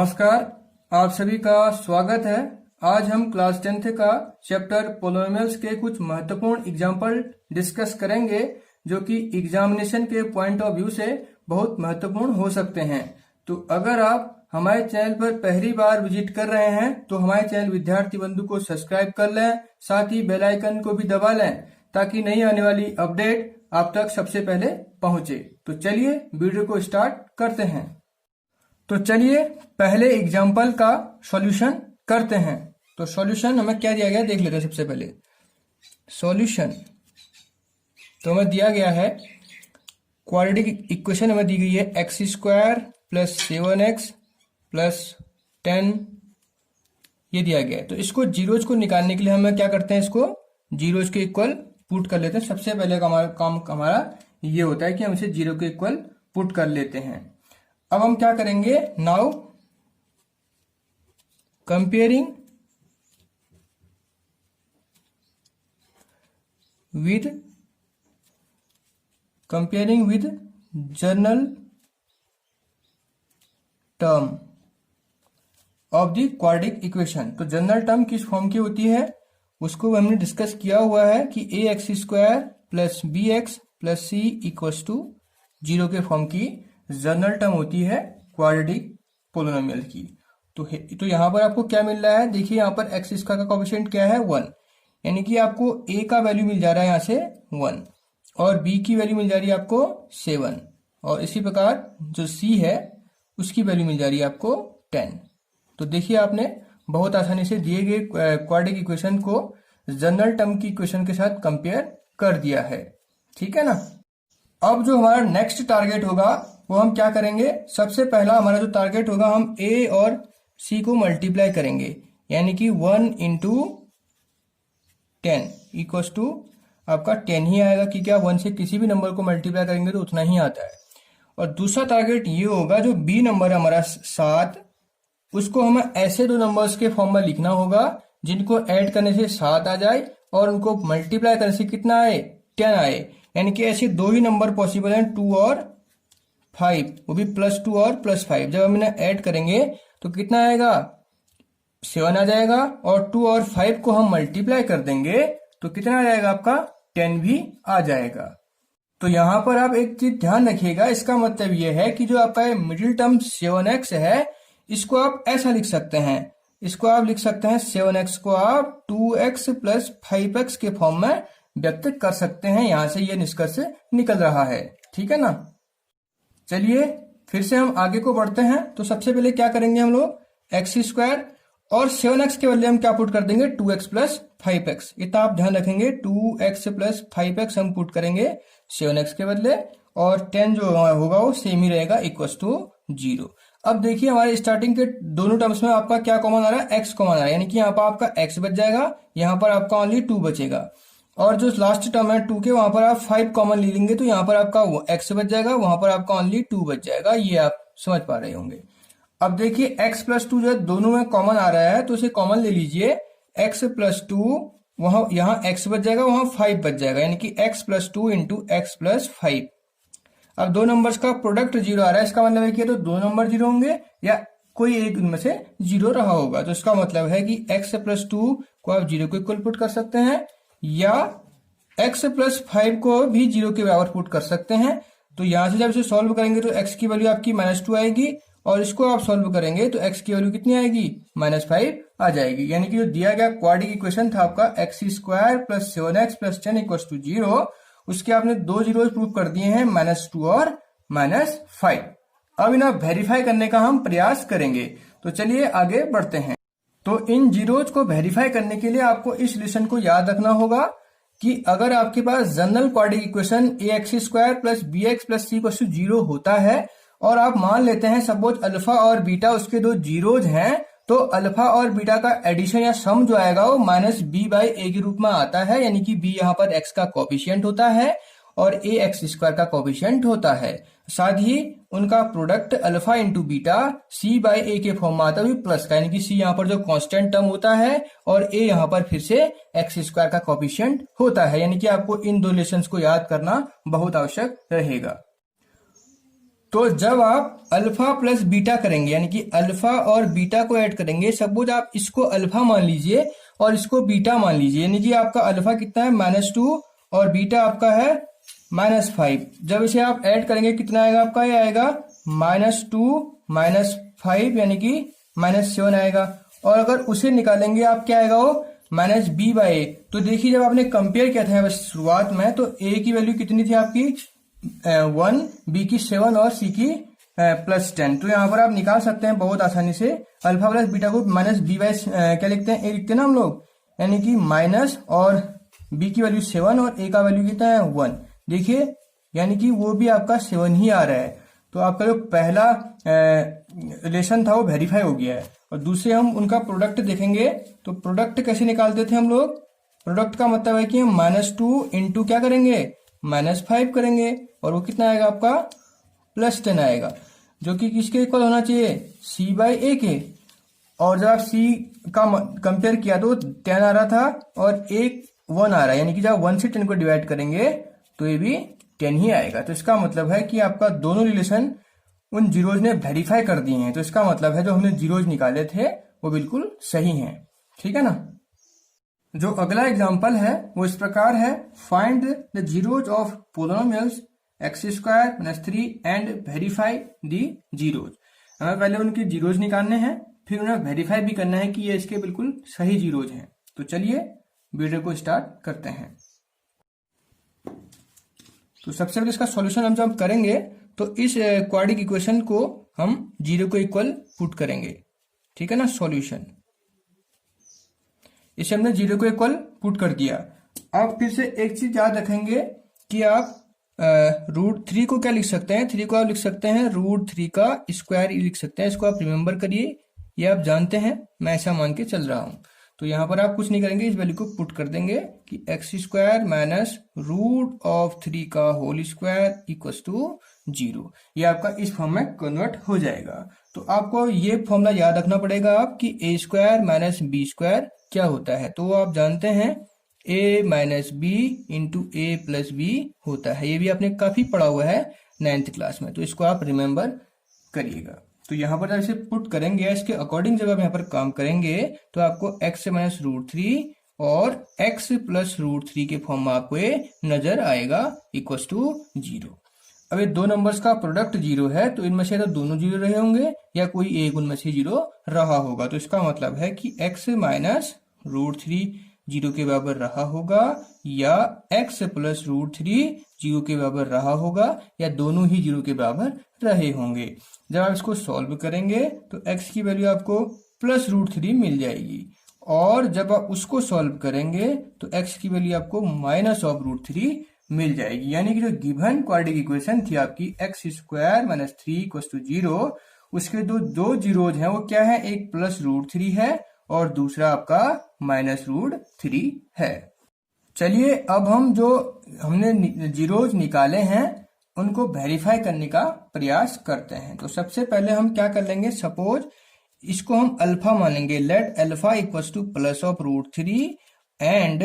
नमस्कार, आप सभी का स्वागत है। आज हम क्लास 10th का चैप्टर पोलिनोमियल्स के कुछ महत्वपूर्ण एग्जाम्पल डिस्कस करेंगे जो कि एग्जामिनेशन के पॉइंट ऑफ व्यू से बहुत महत्वपूर्ण हो सकते हैं। तो अगर आप हमारे चैनल पर पहली बार विजिट कर रहे हैं तो हमारे चैनल विद्यार्थी बंधु को सब्सक्राइब कर लें, साथ ही बेल आइकन को भी दबा लें ताकि नई आने वाली अपडेट आप तक सबसे पहले पहुंचे। तो चलिए वीडियो को स्टार्ट करते हैं। तो चलिए पहले एग्जाम्पल का सॉल्यूशन करते हैं। तो सॉल्यूशन हमें क्या दिया गया देख लेते हैं। सबसे पहले सॉल्यूशन तो हमें दिया गया है क्वाड्रेटिक इक्वेशन हमें दी गई है x square plus 7x plus 10 ये दिया गया है। तो इसको जीरोज को निकालने के लिए हमें क्या करते हैं, इसको जीरोज के इक्वल पुट कर लेते हैं। सबसे पहले काम हमारा ये होता है कि हम इसे जीरो के इक्वल पुट कर लेते हैं। अब हम क्या करेंगे, now comparing with general term of the quadratic equation. तो जनरल टर्म किस फॉर्म की होती है उसको हमने डिस्कस किया हुआ है कि a x square plus b x plus c equals to 0 के फॉर्म की जनरल टर्म होती है क्वाड्रेटिक पोलिनोमियल की। तो यहां पर आपको क्या मिल रहा है, देखिए यहां पर एक्स स्क्वायर का कोएफिशिएंट क्या है 1, यानी कि आपको ए का वैल्यू मिल जा रहा है यहां से 1 और बी की वैल्यू मिल जा रही है आपको 7 और इसी प्रकार जो सी है उसकी वैल्यू मिल जा रही है आपको 10। तो देखिए आपने बहुत आसानी से दिए गए क्वाड्रेटिक इक्वेशन को जनरल टर्म की इक्वेशन के साथ कंपेयर कर दिया है। ठीक है ना। अब जो हमारा नेक्स्ट टारगेट होगा वो हम क्या करेंगे, सबसे पहला हमारा जो टारगेट होगा हम ए और सी को मल्टीप्लाई करेंगे, यानी कि 1 इंटू 10 इक्वल्स टू आपका 10 ही आएगा कि क्या 1 से किसी भी नंबर को मल्टीप्लाई करेंगे तो उतना ही आता है। और दूसरा टारगेट ये होगा जो बी नंबर है हमारा 7, उसको हमें ऐसे दो नंबर्स के फॉर्म में लिखना होगा जिनको ऐड करने से 7 आ जाए और उनको मल्टीप्लाई करने से कितना आए 10 आए, यानी कि ऐसे दो ही नंबर पॉसिबल हैं 2 और 5, वो भी +2 और +5। जब हम इन्हें ऐड करेंगे तो कितना आएगा 7 आ जाएगा और 2 और 5 को हम मल्टीप्लाई कर देंगे तो कितना आ जाएगा आपका 10 भी आ जाएगा। तो यहां पर आप एक चीज ध्यान रखिएगा, इसका मतलब यह है कि जो आपका मिडिल टर्म 7x है इसको आप ऐसा लिख सकते हैं, इसको आप लिख सकते हैं 7x को आप 2x प्लस 5x के फॉर्म में व्यक्त कर सकते हैं। यहां से यह निष्कर्ष निकल रहा है। ठीक है ना। चलिए फिर से हम आगे को बढ़ते हैं। तो सबसे पहले क्या करेंगे हम लोग एक्स स्क्वायर और 7x के बदले हम क्या पुट कर देंगे 2x प्लस 5x। इतना आप ध्यान रखेंगे 2x प्लस 5x हम पुट करेंगे 7x के बदले और 10 जो होगा वो सेम ही रहेगा इक्वल्स टू 0। अब देखिए हमारे स्टार्टिंग के दोनों टर्म्स में आपका क्या कॉमन आ रहा है, x कॉमन आ रहा है, यानी कि यहाँ पर आपका x बच जाएगा, यहाँ पर आपका ओनली 2 बचेगा और जो लास्ट टर्म है 2 के वहां पर आप 5 कॉमन ले लेंगे तो यहाँ पर आपका x बच जाएगा, वहां पर आपका ओनली 2 बच जाएगा। ये आप समझ पा रहे होंगे। अब देखिए x प्लस 2 जो दोनों में कॉमन आ रहा है तो इसे कॉमन ले लीजिए, x प्लस 2 वहां यहाँ x बच जाएगा, वहां 5 बच जाएगा, यानी कि x plus 2 into x plus 5। अब दो नंबर्स का प्रोडक्ट 0 आ रहा है, इसका मतलब है कि तो दो नंबर 0 होंगे या कोई एक उनमें से 0 रहा होगा। तो इसका मतलब है कि x प्लस 2 को आप 0 को इक्वल पुट कर सकते हैं या x प्लस 5 को भी 0 के बराबर पुट कर सकते हैं। तो यहां से जब इसे सॉल्व करेंगे तो x की वैल्यू आपकी -2 आएगी और इसको आप सॉल्व करेंगे तो x की वैल्यू कितनी आएगी -5 आ जाएगी। यानी कि जो दिया गया क्वाड्रेटिक इक्वेशन था आपका x square plus 7x plus 10 equals to 0, उसके आपने दो जीरो प्रूव कर दिए हैं -2 और -5। अब इन्हें वेरीफाई करने का हम प्रयास करेंगे। तो चलिए आगे बढ़ते हैं। तो इन जीरोज को वेरीफाई करने के लिए आपको इस रिलेशन को याद रखना होगा कि अगर आपके पास general quadratic equation a x square plus b x plus c equals to 0 होता है और आप मान लेते हैं सपोज अल्फा और बीटा उसके दो जीरोज हैं, तो अल्फा और बीटा का एडिशन या सम जो आएगा वो -b/a के रूप में आता है, यानी कि b यहाँ पर x का कोएफिशिएंट होता है और a एक्स स्क्वायर का कोएफिशिएंट होता है। साथ ही उनका product alpha into beta c/a के फॉर्म में आता है प्लस का, यानी कि c यहाँ पर जो कांस्टेंट टर्म होता है और a यहाँ पर फिर से एक्स स्क्वायर का कोएफिशिएंट होता है। यानी कि आपको इन दो रिलेशंस को याद करना बहुत आवश्यक रहेगा। तो जब आप अल्फा प्लस बीटा करेंगे यानी कि अल्फा और बीटा को ऐड करेंगे, सपोज आप इसको अल्फा मान लीजिए और इसको बीटा मान लीजिए, यानी कि आपका अल्फा कितना है -2 और बीटा आपका है -5। जब इसे आप ऐड करेंगे कितना आएगा आपका, ये आएगा -2 -5 यानी कि -7 आएगा। और अगर उसे निकालेंगे आप क्या आएगा वो -b/a। तो देखिए जब आपने कंपेयर किया था शुरुआत में तो a की वैल्यू कितनी थी आपकी 1, b की 7 और c की +10। तो यहाँ पर आप निकाल सकते हैं बहुत आसानी से। अल्फा प्लस बीटा को -b/, क्या लिखते हैं, a लिखते हैं ना हम लोग, यानी कि माइनस और b की वैल्यू 7 और a का वैल्यू कितना है 1। देखिए यानी कि वो भी आपका 7 ही आ रहा है। तो आपका जो पहला रिलेशन था वो वेरीफाई हो गया है। और दूसरे हम उनका प्रोडक्ट देखेंगे तो प्रोडक्ट कैसे निकालते थे हम लोग। प्रोडक्ट का मतलब है कि हम -2 इंटू क्या करेंगे -5 करेंगे और वो कितना आएगा आपका +10 आएगा, जो कि किसके इक्वल होना चाहिए c/a के। और जब आप c का कंपेयर किया तो 10 आ रहा था और एक 1 आ रहा है, यानी कि जब 1 से 10 को डिवाइड करेंगे तो ये भी 10 ही आएगा। तो इसका मतलब है कि आपका दोनों रिलेशन उन जीरोज ने वेरीफाई कर दिए हैं। तो इसका मतलब है जो हमने जीरोज निकाले थे वो बिल्कुल सही हैं। ठीक है ना। जो अगला एग्जांपल है वो इस प्रकार है, find the zeros of polynomials x² - 3 and verify the zeros. हमें पहले उनके जीरोज निकालने हैं, फिर उन्हें वेरीफाई भी करना है कि ये इसके बिल्कुल सही जीरोज हैं। तो चलिए वीडियो को स्टार्ट करते हैं। तो सबसे पहले इसका सॉल्यूशन हम जब करेंगे तो इस क्वाड्रेटिक इक्वेशन को हम 0 को इक्वल पुट करेंगे। ठीक है ना। सॉल्यूशन इसे हमने 0 को इक्वल पुट कर दिया। अब फिर से एक चीज याद रखेंगे कि आप √3 को क्या लिख सकते हैं, 3 को आप लिख सकते हैं √3 का स्क्वायर लिख सकते हैं। इसको आप रिमेंबर करिए, ये आप जानते हैं, मैं ऐसा मान के चल रहा हूं। तो यहां पर आप कुछ नहीं करेंगे, इस वैल्यू को पुट कर देंगे कि x² - √3 का होल स्क्वायर इक्वल्स टू 0। ये आपका इस फॉर्म में कन्वर्ट हो जाएगा। तो आपको ये फॉर्मूला याद रखना पड़ेगा आप कि a² - b² क्या होता है। तो आप जानते हैं a - b इंटू a+b होता है। ये भी आपने काफी पढ़ा हुआ है 9th क्लास में, तो इसको आप रिमेंबर करिएगा। तो यहाँ पर जब इसे पुट करेंगे इसके अकॉर्डिंग जब आप यहाँ पर काम करेंगे तो आपको x - √3 और x + √3 के फॉर्म में आपको ये नजर आएगा इक्वल्स टू 0। अब ये दो नंबर्स का प्रोडक्ट 0 है तो इनमें से तो दोनों 0 रहे होंगे या कोई एक उनमें से 0 रहा होगा। तो इसका मतलब है कि x - √3 0 के बराबर रहा होगा या x + √3 0 के बराबर रहा होगा या दोनों ही 0 के बराबर रहे होंगे। जब आप इसको सॉल्व करेंगे तो x की वैल्यू आपको +√3 मिल जाएगी और जब आप उसको सॉल्व करेंगे तो x की वैल्यू आपको -√3 मिल जाएगी। यानी कि जो गिवन क्वाड्रेटिक इक्वेशन थी आपकी x² - 3 = 0, उसके दो जीरोज हैं वो क्या है, एक +√3 है और दूसरा आपका -√3 है। चलिए अब हम जो हमने जीरोज निकाले हैं उनको वेरीफाई करने का प्रयास करते हैं। तो सबसे पहले हम क्या कर लेंगे, सपोज इसको हम अल्फा मानेंगे, let alpha equals to +√3 and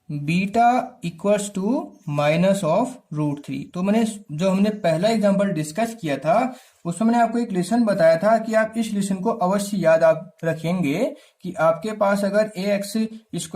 beta equals to -√3। तो मैंने जो हमने पहला एग्जांपल डिस्कस किया था उसमें मैंने आपको एक लेसन बताया था कि आप इस लेसन को अवश्य याद आप रखेंगे कि आपके पास अगर ax² +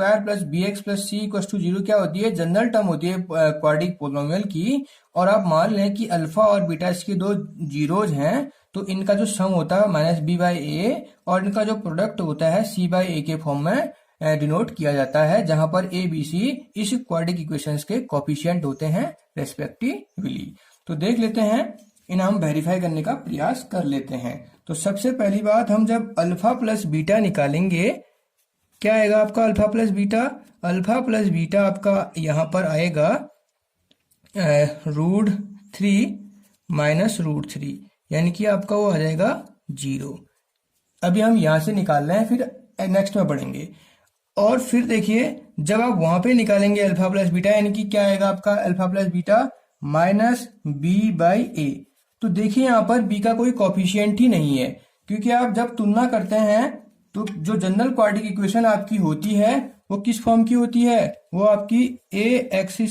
bx + c = 0 क्या होती है, जनरल टर्म होती है क्वाड्रेटिक पोलिनोमियल की, और आप मान लें कि अल्फा और बीटा इसके दो जीरोज हैं तो इनका जो सम होता है -b/a और इनका जो प्रोडक्ट होता है c/a के फॉर्म में डिनोट किया जाता है, जहां पर a b c इस क्वाड्रेटिक इक्वेशंस के कोफिशिएंट होते हैं रेस्पेक्टिवली। तो देख लेते हैं, इन्हें हम वेरीफाई करने का प्रयास कर लेते हैं। तो सबसे पहली बात, हम जब अल्फा प्लस बीटा निकालेंगे क्या आएगा आपका alpha plus beta. Alpha plus beta आपका यहां पर आएगा √3 - √3, यानी कि आपका वो आ जाएगा 0। अभी हम यहां से निकाल रहे हैं, फिर नेक्स्ट में बढ़ेंगे। और फिर देखिए जब आप वहां पे निकालेंगे अल्फा प्लस बीटा, यानी कि क्या आएगा आपका अल्फा प्लस बीटा -b/a। तो देखिए यहां पर b का कोई कोफिशिएंट ही नहीं है, क्योंकि आप जब तुलना करते हैं तो जो जनरल क्वाड्रेटिक इक्वेशन आपकी होती है वो किस फॉर्म की होती है, वो आपकी ax²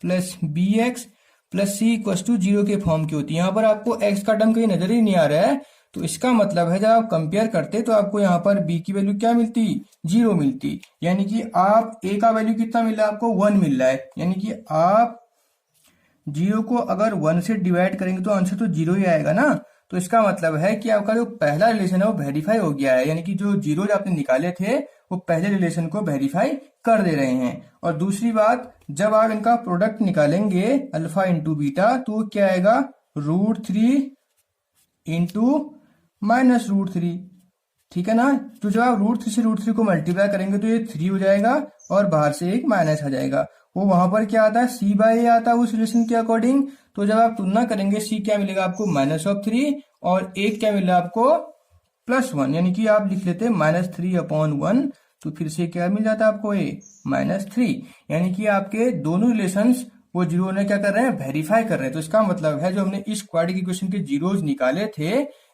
+ bx plus c equal to 0 के फॉर्म की होती है। यहाँ पर आपको x का टर्म कहीं नजर ही नहीं आ रहा है, तो इसका मतलब है जब आप कंपेयर करते तो आपको यहाँ पर b की वैल्यू क्या मिलती, 0 मिलती। यानी कि आप a का वैल्यू कितना मिल रहा है, आपको 1 मिल रहा है। यानी कि आप 0 को अगर 1 से डिवाइड करेंगे तो आंसर तो 0 ही आएगा ना। तो इसका मतलब है कि आपका जो पहला रिलेशन है वो वेरीफाई हो गया है, यानी कि जो जीरोज आपने निकाले थे वो पहले रिलेशन को वेरीफाई कर दे रहे हैं। और दूसरी बात, जब आप इनका प्रोडक्ट निकालेंगे अल्फा इंटू बीटा तो वो क्या आएगा, √3 इंटू -√3, ठीक है ना। तो जब आप √3 से √3 को मल्टीप्लाई करेंगे तो ये 3 हो जाएगा और बाहर से एक माइनस आ जाएगा। वो वहां पर क्या आता है, c/a आता है उस रिलेशन के अकॉर्डिंग। तो जब आप तुलना करेंगे c क्या मिलेगा आपको, -3, और एक क्या मिलेगा आपको, +1, यानी कि आप लिख लेते हैं -3/1, तो फिर से क्या मिल जाता है आपको, a -3। यानी कि आपके दोनों रिलेशंस वो जीरो ने क्या कर रहे हैं, वेरीफाई कर रहे हैं। तो इसका मतलब है जो हमने इस क्वाड्रेटिक इक्वेशन के जीरोज निकाले थे,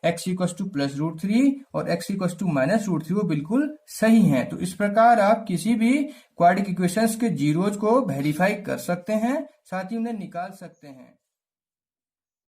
x इक्वल टू +√3 और x इक्वल टू -√3, वो बिल्कुल सही हैं। तो इस प्रकार आप किसी भी क्वाड्रेटिक इक्वेशंस के जीरोज को वेरीफाई कर सकते हैं, साथ ही उन्हें निकाल सकते हैं।